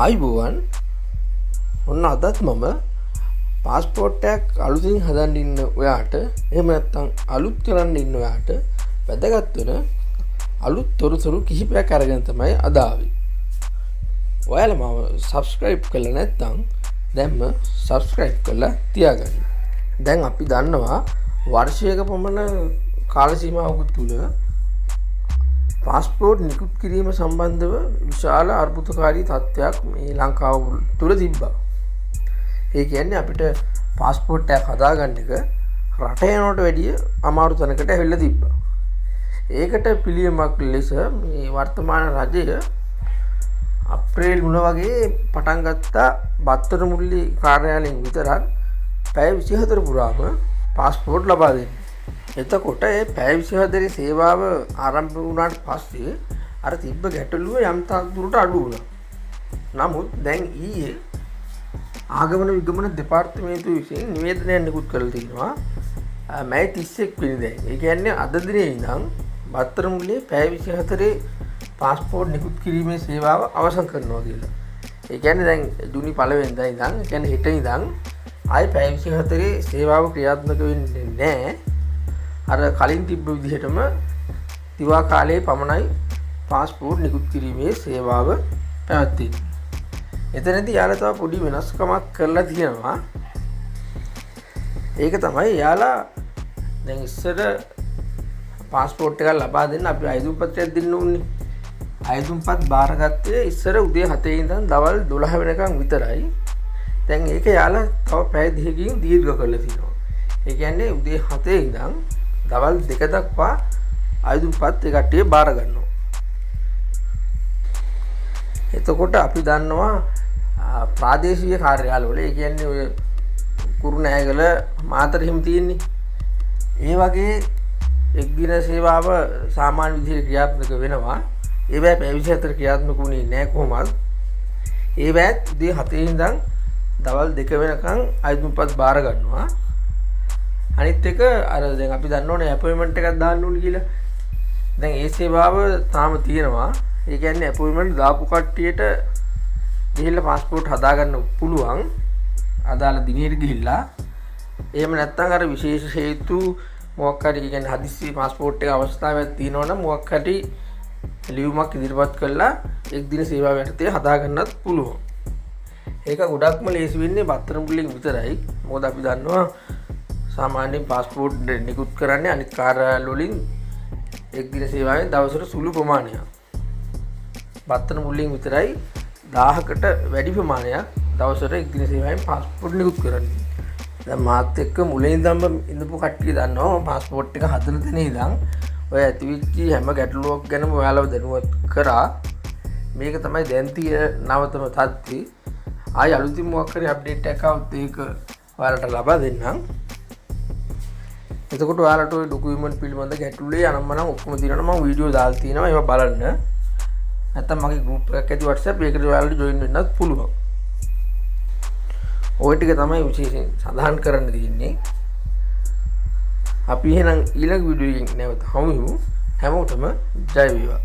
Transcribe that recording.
ආයිබෝවන් ඔන්න අදත් මම පාස්පෝර්ට් එකක් අලුතින් හදන්න ඉන්න ඔයාට එහෙම නැත්නම් අලුත් කරන්න ඉන්න ඔයාට වැදගත් වෙන අලුත් තොරතුරු කිහිපයක් අරගෙන තමයි අද ආවේ. ඔයාලා මම subscribe කළා නැත්නම් දැන්ම subscribe කරලා තියාගන්න. දැන් අපි දන්නවා වර්ෂයක පමණ කාල සීමාවක තුල පාස්පෝර්ට් නිකුත් කිරීම සම්බන්ධව විශාල අර්බුදකාරී තත්ත්වයක් මේ ලංකාව තුල තිබ්බා. ඒ කියන්නේ අපිට පාස්පෝර්ට් එකක් හදාගන්න එක රට යනකොට වැඩිය අමාරු තැනකට ඇවිල්ලා තිබ්බා. ඒකට පිළියමක් ලෙස මේ වර්තමාන රජය අප්‍රේල් මුල වගේ පටන් ගත්තා බත්තර මුල්ලි කාර්යාලයෙන් විතරක් පැය 24 පුරාම පාස්පෝර්ට් ලබා දෙන්න. එතකොට ඒ පැය 24 සේවාව ආරම්භ වුණාට පස්සේ අර තිබ්බ ගැටලුව යම් තාක් දුරට අඩු වුණා. නමුත් දැන් ඊයේ ආගමන විගමන දෙපාර්තමේන්තුව විසින් නිවේදනයක් නිකුත් කරලා තිනවා. මැයි 31 වෙනිදා. ඒ කියන්නේ අද දිනේ ඉඳන් බත්තර මුල්ලේ පැය 24 පාස්පෝර්ට් නිකුත් කිරීමේ සේවාව අවසන් කරනවා කියලා. ඒ කියන්නේ දැන් ජූනි 1 වෙනිදා ඉඳන් ඒ කියන්නේ හෙට ඉඳන් ආයි පැය 24 සේවාව ක්‍රියාත්මක වෙන්නේ නැහැ. අර කලින් තිබ්බ විදිහටම දිවා කාලයේ පමණයි පාස්පෝර්ට් නිකුත් කිරීමේ සේවාව පැවැත්වෙන්නේ. එතනදී යාලා තව පොඩි වෙනස්කමක් කරලා තියෙනවා. ඒක තමයි යාලා දැන් ඉස්සර පාස්පෝර්ට් එකක් ලබා දෙන්න අපි අයදුම් පත්‍රයක් දෙන්න ඕනේ. අයදුම්පත් බාරගත්තේ ඉස්සර උදේ 7 ඉඳන් දවල් 12 වෙනකන් විතරයි. දැන් ඒක යාලා තව පැය දෙකකින් දීර්ඝ කරලා තියෙනවා. ඒ කියන්නේ උදේ 7 ඉඳන් දවල් 2 දක්වා අයදුම්පත් ඒ කට්ටිය බාර ගන්නවා. එතකොට අපි දන්නවා ප්‍රාදේශීය කාර්යාලවල ඒ කියන්නේ ඔය කුරුණෑගල මාතර හිම තියෙන්නේ. ඒ වගේ එක් දින සේවාව සාමාන්‍ය විදිහට ක්‍රියාත්මක වෙනවා. ඒවැ පැය 24 ක්‍රියාත්මක වුණේ නැහැ කොහොමද? ඒවැත් උදේ 7 ඉඳන් දවල් 2 වෙනකන් අයදුම්පත් බාර ගන්නවා. අනිත් එක අර දැන් අපි දන්න ඕනේ අපොයින්ට්මන්ට් එකක් දාන්න ඕනේ කියලා. දැන් ඒ සේවාව තාම තියෙනවා. ඒ කියන්නේ අපොයින්ට්මන්ට් දාපු කට්ටියට ගිහිල්ලා පාස්පෝර්ට් හදාගන්න පුළුවන්. අදාළ දිනෙට ගිහිල්ලා. එහෙම නැත්නම් අර විශේෂ හේතු මොකක් හරි කියන්නේ හදිස්සි පාස්පෝර්ට් එක අවස්ථාවක් තියෙනවා නම් මොකක් හරි ලියුමක් ඉදිරිපත් කරලා එක් දින සේවාව යටතේ හදාගන්නත් පුළුවන්. ඒක ගොඩක්ම ලේසි වෙන්නේ බත්තර මුල්ලෙන් විතරයි. මොකද අපි දන්නවා සාමාන්‍යයෙන් පාස්පෝර්ට් නිකුත් කරන්නේ අනිත් කාර්යාල වලින් එක් දින සේවාවෙන් දවසට සුළු ප්‍රමාණයක්. බත්තර මුල්ලෙන් විතරයි 1000කට වැඩි ප්‍රමාණයක් දවසට එක් දින සේවාවෙන් පාස්පෝර්ට් නිකුත් කරන්නේ. දැන් මාත් එක්ක මුලින් ඉඳන්ම ඉඳපු කට්ටිය දන්නවා පාස්පෝර්ට් එක හදන තැන ඉඳන් ඔය ඇතිවිච්ච හැම ගැටලුවක් ගැනම ඔයාලව දැනුවත් කරා. මේක තමයි දැන් තියෙන නවතම තත්ත්වය. ආයි අලුතින් මොකක් හරි අප්ඩේට් එකක් આવුත් ඒක ඔයාලට ලබා දෙන්නම්. එතකොට ඔයාලට ওই ඩොකියුමන්ට් පිළිබඳ ගැටලුවේ අනම්මනම් ඔක්කොම දිනනවා මම වීඩියෝ දාලා තියෙනවා ඒවා බලන්න. නැත්නම් මගේ group එකක් ඇති WhatsApp ඒකට ඔයාලට join වෙන්නත් පුළුවන්. ඔය ටික තමයි විශේෂයෙන් සඳහන් කරන්න තියෙන්නේ. අපි එහෙනම් ඊළඟ වීඩියෝ එකකින් නැවත හමු. හැමෝටම ජය වේවා.